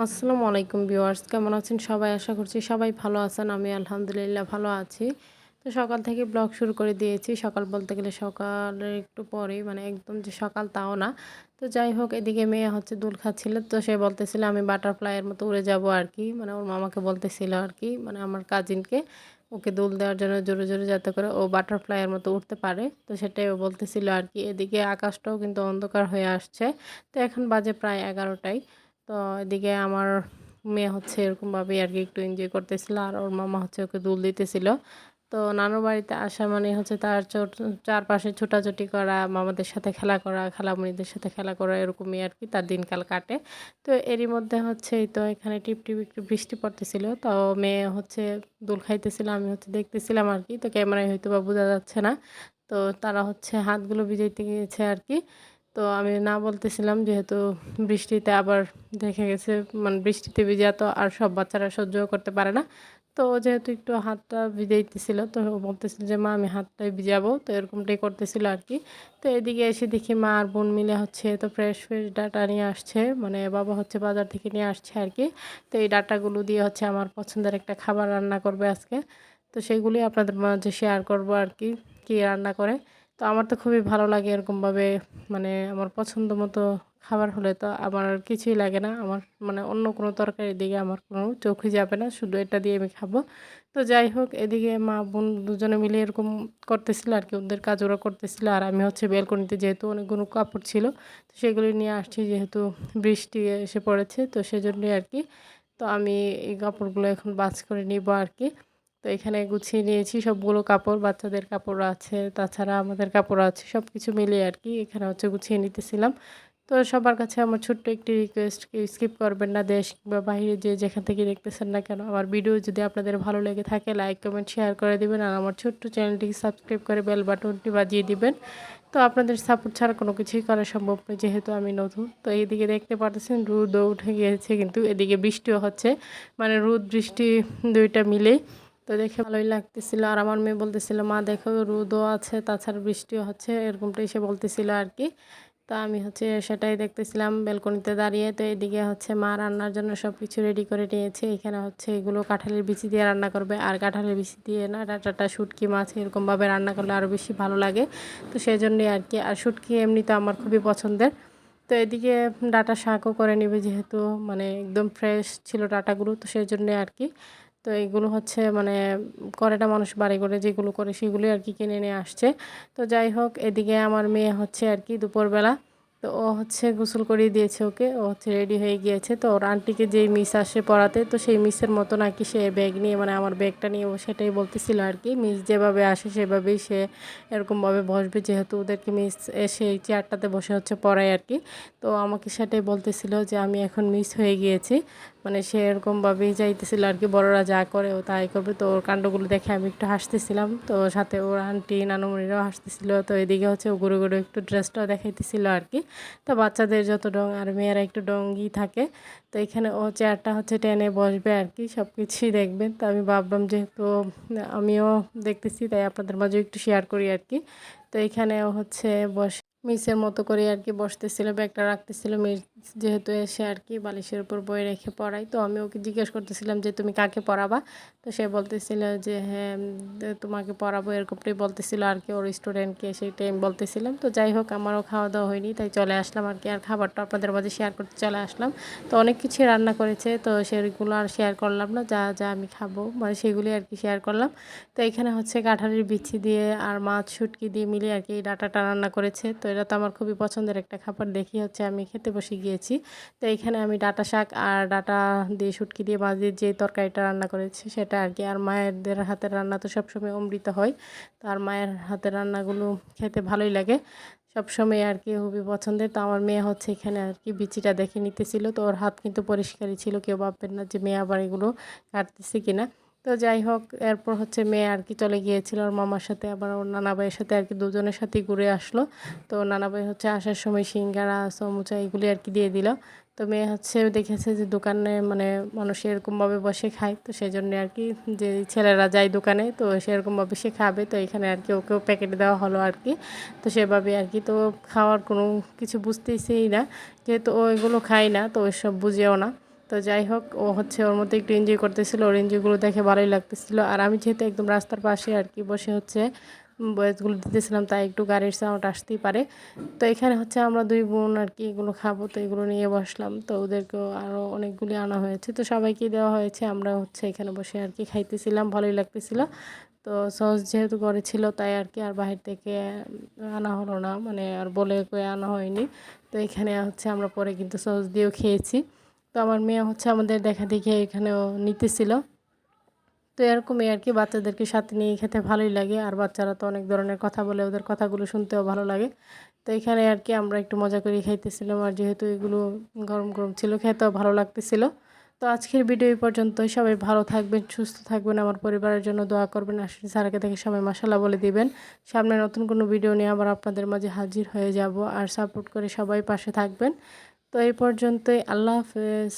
আসসালামু আলাইকুম ভিউয়ার্স, কেমন আছেন সবাই? আশা করছি সবাই ভালো আছেন। আমি আলহামদুলিল্লাহ ভালো আছি। তো সকাল থেকে ব্লগ শুরু করে দিয়েছি। সকাল বলতে গেলে সকালের একটু পরেই, মানে একদম যে সকাল তাও না। তো যাই হোক, এদিকে মেয়ে হচ্ছে দোল খাচ্ছিল। তো সে বলতেছিল আমি বাটারফ্লাইয়ের মতো উড়ে যাবো আরকি। মানে ওর মামাকে বলতেছিল আরকি, মানে আমার কাজিনকে ওকে দোল দেওয়ার জন্য জোরে, জোরে যাতে করে ও বাটারফ্লাইয়ের মতো উঠতে পারে। তো সেটাই ও বলতেছিল আরকি। এদিকে আকাশটাও কিন্তু অন্ধকার হয়ে আসছে। তো এখন বাজে প্রায় ১১টায়। তো এদিকে আমার মেয়ে হচ্ছে এরকমভাবেই আরকি একটু এনজয় করতেছিল। আর ওর মামা হচ্ছে ওকে দুল দিতেছিল। তো নানুর বাড়িতে আসা মানে হচ্ছে তার চারপাশে ছোটাছুটি করা, মামাদের সাথে খেলা করা, খালামণিদের সাথে খেলা করা, এরকমই আরকি তার দিনকাল কাটে। তো এরই মধ্যে হচ্ছে এই তো এখানে টিপটিপ একটু বৃষ্টি পড়তেছিল। তো মেয়ে হচ্ছে দোল খাইতেছিল, আমি হচ্ছে দেখতেছিলাম আরকি। তো ক্যামেরায় হয়তোবা বোঝা যাচ্ছে না। তো তারা হচ্ছে হাতগুলো ভিজাইতে গিয়েছে আরকি। তো আমি না বলতেছিলাম, যেহেতু বৃষ্টিতে আবার দেখা গেছে, মানে বৃষ্টিতে ভিজা তো আর সব বাচ্চারা সহ্যও করতে পারে না। তো ও যেহেতু একটু হাতটা ভিজাইতেছিল, তো ও বলতেছিল যে মা আমি হাতটাই ভিজাবো, তো এরকমটাই করতেছিল আর কি। তো এদিকে এসে দেখি মা আর বোন মিলে হচ্ছে তো ফ্রেশ ফ্রেশ ডাটা নিয়ে আসছে, মানে বাবা হচ্ছে বাজার থেকে নিয়ে আসছে আর কি। তো এই ডাটাগুলো দিয়ে হচ্ছে আমার পছন্দের একটা খাবার রান্না করবে আজকে। তো সেগুলি আপনাদের মাঝে শেয়ার করবো আর কি, কী রান্না করে। তো আমার তো খুবই ভালো লাগে এরকমভাবে, মানে আমার পছন্দ মতো খাবার হলে তো আমার আর কিছুই লাগে না। আমার মানে অন্য কোনো তরকারির দিকে আমার কোনো চোখই যাবে না, শুধু এটা দিয়ে আমি খাবো। তো যাই হোক, এদিকে মা বোন দুজনে মিলে এরকম করতেছিল আর কি, ওদের কাজ ওরা করতেছিল। আর আমি হচ্ছে বেলকনিতে, যেহেতু অনেকগুলো কাপড় ছিল, তো সেগুলি নিয়ে আসছি, যেহেতু বৃষ্টি এসে পড়েছে, তো সেজন্যই আর কি। তো আমি এই কাপড়গুলো এখন ভাঁজ করে নিব আর কি। তো এখানে গুছিয়ে নিয়েছি সবগুলো কাপড়, বাচ্চাদের কাপড় আছে, তাছাড়া আমাদের কাপড় আছে, সব কিছু মিলিয়ে আর কি এখানে হচ্ছে গুছিয়ে নিতেছিলাম। তো সবার কাছে আমার ছোট্ট একটি রিকোয়েস্ট, কেউ স্কিপ করবেন না, দেশ কিংবা বাইরে যে যেখান থেকে দেখতেছেন না কেন। আমার ভিডিও যদি আপনাদের ভালো লেগে থাকে, লাইক কমেন্ট শেয়ার করে দিবেন, আর আমার ছোট্ট চ্যানেলটিকে সাবস্ক্রাইব করে বেল বাটনটি বাজিয়ে দিবেন। তো আপনাদের সাপোর্ট ছাড়া কোনো কিছুই করা সম্ভব নয়, যেহেতু আমি নতুন। তো এইদিকে দেখতে পাচ্ছেন রোদও উঠে গিয়েছে, কিন্তু এদিকে বৃষ্টিও হচ্ছে, মানে রোদ বৃষ্টি দুইটা মিলেই। তো দেখে ভালোই লাগতেছিল। আর আমার মেয়ে বলতেছিল মা দেখো রোদও আছে, তাছাড়া বৃষ্টিও হচ্ছে, এরকমটাই সে বলতেছিল আর কি। তো আমি হচ্ছে সেটাই দেখতেছিলাম ব্যালকনিতে দাঁড়িয়ে। তো এদিকে হচ্ছে মা রান্নার জন্য সব কিছু রেডি করে নিয়েছে। এখানে হচ্ছে এগুলো কাঁঠালের বিচি দিয়ে রান্না করবে, আর কাঁঠালের বিচি দিয়ে না ডাঁটাটা শুটকি মাছ এরকমভাবে রান্না করলে আরও বেশি ভালো লাগে। তো সেজন্যই আর কি। আর শুটকি এমনিতে আমার খুবই পছন্দের। তো এদিকে ডাঁটা শাকও করে নেবে, যেহেতু মানে একদম ফ্রেশ ছিল ডাঁটাগুলো, তো সেই জন্যে আর কি। তো এগুলো হচ্ছে মানে করেটা মানুষ বাড়ি করে যেগুলো করে সেগুলোই আর কি কিনে নিয়ে আসছে। তো যাই হোক, এদিকে আমার মেয়ে হচ্ছে আর কি দুপুরবেলা, তো ও হচ্ছে গোসল করিয়ে দিয়েছে ওকে, ও হচ্ছে রেডি হয়ে গিয়েছে। তো ওর আন্টিকে যেই মিস আসে পড়াতে, তো সেই মিসের মতো নাকি সে ব্যাগ নিয়ে, মানে আমার ব্যাগটা নিয়ে ও সেটাই বলতেছিল আর কি। মিস যেভাবে আসে সেভাবেই সে এরকমভাবে বসবে, যেহেতু ওদেরকে মিস এসে এই চেয়ারটাতে বসে হচ্ছে পড়ায় আর কি। তো আমাকে সেটাই বলতেছিল যে আমি এখন মিস হয়ে গিয়েছি, মানে সে এরকমভাবেই যাইতেছিল আর কি, বড়রা যা করে ও তাই করবে। তো ওর কাণ্ডগুলো দেখে আমি একটু হাসতেছিলাম, তো সাথে ওর আন্টি নানুমণিরাও হাসতেছিল। তো এদিকে হচ্ছে ও ঘুরে ঘুরে একটু ড্রেসটাও দেখাইতেছিল আর কি। তো বাচ্চাদের যত ডং আর মেয়েরা একটু ডঙ্গি থাকে। তো এখানে ও চেয়ারটা হচ্ছে টেনে বসবে আর কি, সব কিছুই দেখবেন। তো আমি ভাবলাম যেহেতু আমিও দেখতেছি, তাই আপনাদের মাঝে একটু শেয়ার করি আর কি। তো এখানে ও হচ্ছে মিসের মতো করে আর কি বসতেছিল, ব্যাগটা রাখতেছিল। মিস যেহেতু এসে আর কি বালিশের উপর বই রেখে পড়াই, তো আমি ওকে জিজ্ঞেস করতেছিলাম যে তুমি কাকে পড়াবা। তো সে বলতেছিল যে হ্যাঁ তোমাকে পড়াবো, এরকমটাই বলতেছিল আর কি, ওর স্টুডেন্টকে সেইটাই আমি বলতেছিলাম। তো যাই হোক, আমারও খাওয়া দাওয়া হয়নি, তাই চলে আসলাম আর কি। আর খাবারটা আপনাদের মাঝে শেয়ার করতে চলে আসলাম। তো অনেক কিছুই রান্না করেছে, তো সেগুলো আর শেয়ার করলাম না, যা যা আমি খাবো মানে সেগুলি আর কি শেয়ার করলাম। তো এখানে হচ্ছে কাঁঠালের বিচি দিয়ে আর মাছ শুটকি দিয়ে মিলিয়ে আর কি এই ডাঁটাটা রান্না করেছে। তো এটা তো আমার খুবই পছন্দের একটা খাবার, দেখি হচ্ছে আমি খেতে বসে গিয়েছি। তো এইখানে আমি ডাঁটা শাক আর ডাঁটা দিয়ে শুটকি দিয়ে মাছ দিয়ে যে তরকারিটা রান্না করেছি সেটা আর কি। আর মায়েদের হাতের রান্না তো সবসময় অমৃত হয়। তো আর মায়ের হাতের রান্নাগুলো খেতে ভালোই লাগে সবসময় আর কি, খুবই পছন্দের। তো আমার মেয়ে হচ্ছে এখানে আর কি বিচিটা দেখে নিতেছিল। তো ওর হাত কিন্তু পরিষ্কারই ছিল, কেউ ভাববেন না যে মেয়ে আবার এগুলো কাটতেছে কিনা। তো যাই হোক, এরপর হচ্ছে মেয়ে আর কি চলে গিয়েছিল ওর মামার সাথে, আবার ওর নানা ভাইয়ের সাথে আর কি, দুজনের সাথেই ঘুরে আসলো। তো নানা ভাই হচ্ছে আসার সময় সিঙ্গারা সমুচা এগুলি আর কি দিয়ে দিল। তো মেয়ে হচ্ছে দেখেছে যে দোকানে মানে মানুষ এরকমভাবে বসে খায়, তো সেই জন্য আর কি, যে ছেলেরা যায় দোকানে তো সেরকমভাবে সে খাবে, তো এখানে আর কি ওকেও প্যাকেট দেওয়া হলো আর কি। তো সেভাবে আর কি, তো খাওয়ার কোনো কিছু বুঝতেইছেই না, যেহেতু ও এগুলো খায় না, তো ওইসব বুঝেও না। তো যাই হোক, ও হচ্ছে ওর মধ্যে একটু এনজয় করতেছিল, ওর এনজয়গুলো দেখে ভালোই লাগতেছিল। আর আমি যেহেতু একদম রাস্তার পাশে আর কি বসে হচ্ছে ভয়েসগুলো দিতেছিলাম, তাই একটু গাড়ির সাউন্ড আসতেই পারে। তো এখানে হচ্ছে আমরা দুই বোন আর কি এগুলো খাবো, তো এগুলো নিয়ে বসলাম। তো ওদেরকেও আরও অনেকগুলি আনা হয়েছে, তো সবাইকে দেওয়া হয়েছে। আমরা হচ্ছে এখানে বসে আর কি খাইতেছিলাম, ভালোই লাগতেছিল। তো সস যেহেতু ঘরে ছিল তাই আর কি আর বাহির থেকে আনা হলো না, মানে আর বলে কয়ে আনা হয়নি। তো এখানে হচ্ছে আমরা পরে কিন্তু সস দিয়েও খেয়েছি। তো আমার মেয়ে হচ্ছে আমাদের দেখা দেখে এখানেও নিতেছিল। তো এরকমই আর কি, বাচ্চাদেরকে সাথে নিয়ে খেতে ভালোই লাগে। আর বাচ্চারা তো অনেক ধরনের কথা বলে, ওদের কথাগুলো শুনতেও ভালো লাগে। তো এখানে আর কি আমরা একটু মজা করে খাইতেছিলাম, আর যেহেতু এগুলো গরম গরম ছিল, খেতেও ভালো লাগতেছিল। তো আজকের ভিডিও এই পর্যন্তই। সবাই ভালো থাকবেন, সুস্থ থাকবেন, আমার পরিবারের জন্য দোয়া করবেন। আর সারাকে থেকে সবাই মাশাআল্লাহ বলে দিবেন। সামনে নতুন কোনো ভিডিও নিয়ে আবার আপনাদের মাঝে হাজির হয়ে যাব। আর সাপোর্ট করে সবাই পাশে থাকবেন। তো এই পর্যন্তই, আল্লাহ হাফেজ।